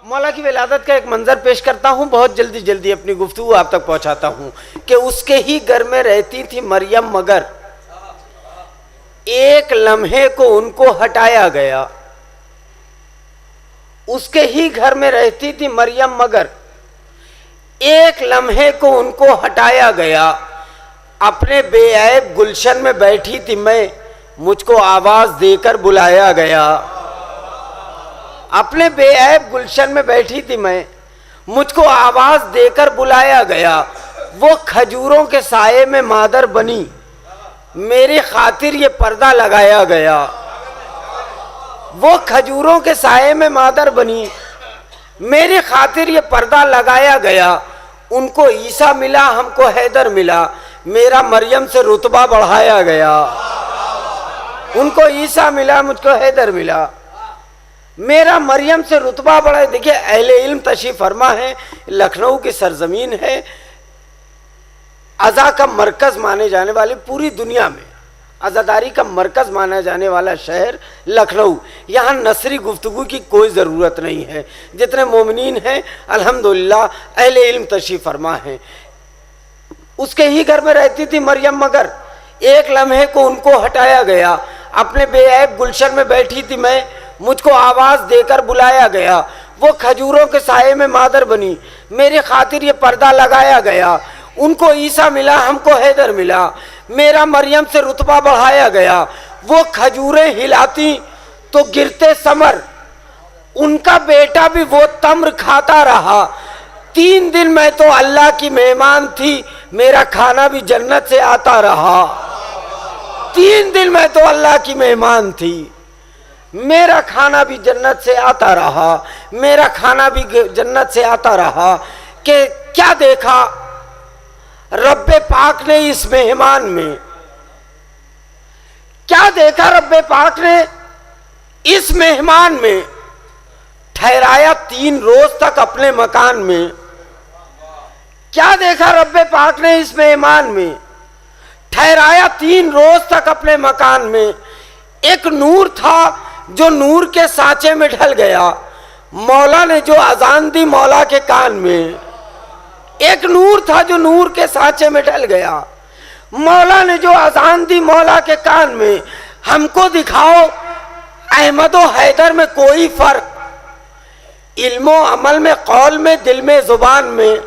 मौला की विलादत का एक मंजर पेश करता हूँ, बहुत जल्दी जल्दी अपनी गुफ्तगू आप तक पहुँचाता हूँ कि उसके ही घर में रहती थी मरियम, मगर एक लम्हे को उनको हटाया गया। उसके ही घर में रहती थी मरियम, मगर एक लम्हे को उनको हटाया गया। अपने बेऐब गुलशन में बैठी थी मैं, मुझको आवाज देकर बुलाया गया। अपने बेऐब गुलशन में बैठी थी मैं, मुझको आवाज देकर बुलाया गया। वो खजूरों के साये में मादर बनी, मेरी खातिर ये पर्दा लगाया गया। वो खजूरों के साये में मादर बनी, मेरी खातिर ये पर्दा लगाया गया। उनको ईसा मिला, हमको हैदर मिला, मेरा मरियम से रुतबा बढ़ाया गया। उनको ईसा मिला, मुझको हैदर मिला, मेरा मरियम से रुतबा बढ़ा। देखिए अहले इल्म तशरीफ फरमा है, लखनऊ की सरजमीन है, अज़ा का मरकज़ माने जाने वाली, पूरी दुनिया में अज़ादारी का मरकज़ माना जाने वाला शहर लखनऊ। यहाँ नसरी गुफ्तगू की कोई ज़रूरत नहीं है, जितने मोमिनीन हैं अल्हम्दुलिल्लाह अहले इल्म तशरीफ फरमा हैं। उसके ही घर में रहती थी मरियम, मगर एक लम्हे को उनको हटाया गया। अपने बेऐब गुलशन में बैठी थी मैं, मुझको आवाज़ देकर बुलाया गया। वो खजूरों के साये में मादर बनी, मेरी खातिर ये पर्दा लगाया गया। उनको ईसा मिला, हमको हैदर मिला, मेरा मरियम से रुतबा बढ़ाया गया। वो खजूरें हिलाती तो गिरते समर, उनका बेटा भी वो तम्र खाता रहा। 3 दिन मैं तो अल्लाह की मेहमान थी, मेरा खाना भी जन्नत से आता रहा। 3 दिन मैं तो अल्लाह की मेहमान थी, मेरा खाना भी जन्नत से आता रहा, मेरा खाना भी जन्नत से आता रहा। कि क्या देखा रब्बे पाक ने इस मेहमान में, क्या देखा रब्बे पाक ने इस मेहमान में। ठहराया 3 रोज तक अपने मकान में। क्या देखा रब्बे पाक ने इस मेहमान में, ठहराया 3 रोज तक अपने मकान में। एक नूर था जो नूर के सांचे में ढल गया, मौला ने जो अजान दी मौला के कान में। एक नूर था जो नूर के सांचे में ढल गया, मौला ने जो अजान दी मौला के कान में। हमको दिखाओ अहमद व हैदर में कोई फर्क, इल्मो अमल में, कौल में, दिल में, जुबान में।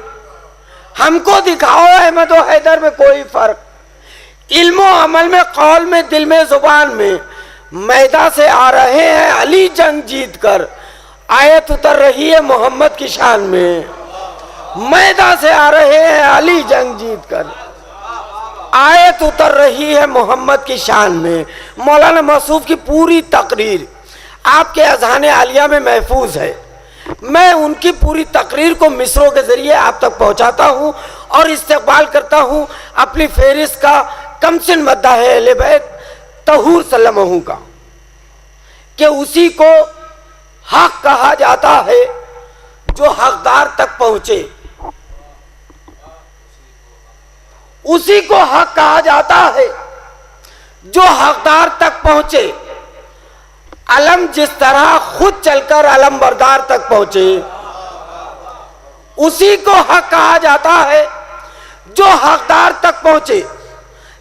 हमको दिखाओ अहमद व हैदर में कोई फर्क, इल्मो अमल में, कौल में, दिल में, जुबान में। मैदा से आ रहे हैं अली जंग जीत कर, आयत उतर रही है मोहम्मद की शान में। मैदा से आ रहे हैं अली जंग जीत कर, आयत उतर रही है मोहम्मद की शान में। मौलाना मौसूफ की पूरी तकरीर आपके अज़हान आलिया में महफूज है। मैं उनकी पूरी तकरीर को मिसरों के जरिए आप तक पहुंचाता हूं और इस्तेक़बाल करता हूं अपनी फेरिस्त का, कमसिन मद्दा है अहले बैत तहूर सल्लमहू का, कि उसी को हक कहा जाता है जो हकदार तक पहुंचे। उसी को हक कहा जाता है जो हकदार तक पहुंचे। अलम जिस तरह खुद चलकर अलम बरदार तक पहुंचे, उसी को हक कहा जाता है जो हकदार तक पहुंचे।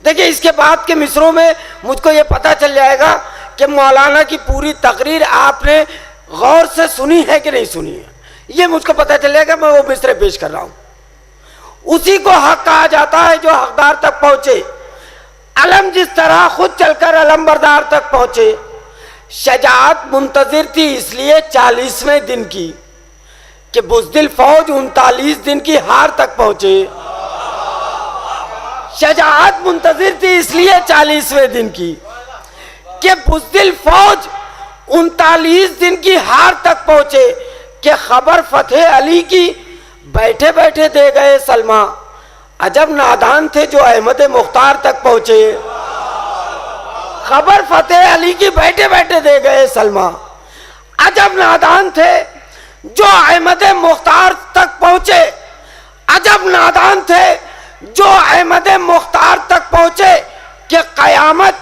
देखिए इसके बाद के मिसरों में मुझको ये पता चल जाएगा कि मौलाना की पूरी तकरीर आपने गौर से सुनी है कि नहीं सुनी है, ये मुझको पता चल जाएगा। मैं वो मिसरे पेश कर रहा हूं। उसी को हक कहा जाता है जो हकदार तक पहुंचे। अलम जिस तरह खुद चलकर अलम बरदार तक पहुंचे। शजाअत मुंतजिर थी इसलिए 40वें दिन की, कि बुज़दिल फौज 39 दिन की हार तक पहुंचे। शजाअत मुंतजिर थी इसलिए 40वें दिन की, कि बुज़दिल फौज 39 दिन की हार तक पहुंचे। कि खबर फतेह अली की बैठे बैठे दे गए सलमा, अजब नादान थे जो अहमद मुख्तार तक पहुंचे। खबर फतेह अली की बैठे बैठे दे गए सलमा, अजब नादान थे जो अहमद मुख्तार तक पहुंचे। अजब नादान थे जो अहमद मुख्तार तक पहुंचे। कि कयामत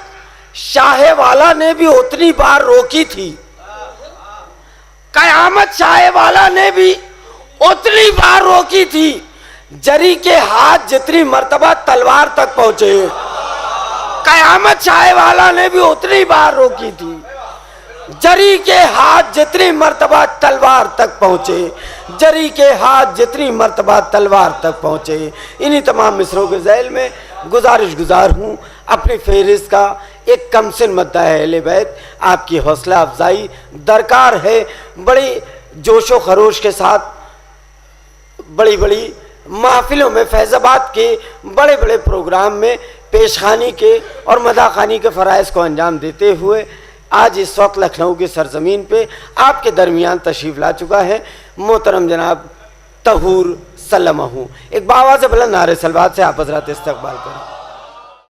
शाह वाला ने भी उतनी बार रोकी थी, कयामत चाहे वाला ने भी उतनी बार रोकी थी, जरी के हाथ जितनी मर्तबा तलवार तक पहुंचे। कयामत चाहे वाला ने भी उतनी बार रोकी थी, जरी के हाथ जितनी मर्तबा तलवार तक पहुंचे, जरी के हाथ जितनी मर्तबा तलवार तक पहुंचे। इन्हीं तमाम मिसरों के ज़ैल में गुजारिश गुजार हूँ, अपनी फहरिस्त का एक कमसिन मद्दा है अहले बैत, आपकी हौसला अफजाई दरकार है। बड़ी जोशो खरोश के साथ बड़ी बड़ी महफिलों में, फैज़ाबाद के बड़े बड़े प्रोग्राम में पेशखानी के और मदाखानी के फ़राइज़ को अंजाम देते हुए आज इस वक्त लखनऊ की सरजमीन पे आपके दरमियान तशरीफ़ ला चुका है मोहतरम जनाब तहूर सल्लमहू। एक बावा से बुलंद नारे सलवात से आप हज़रात इस्तक़बाल करें।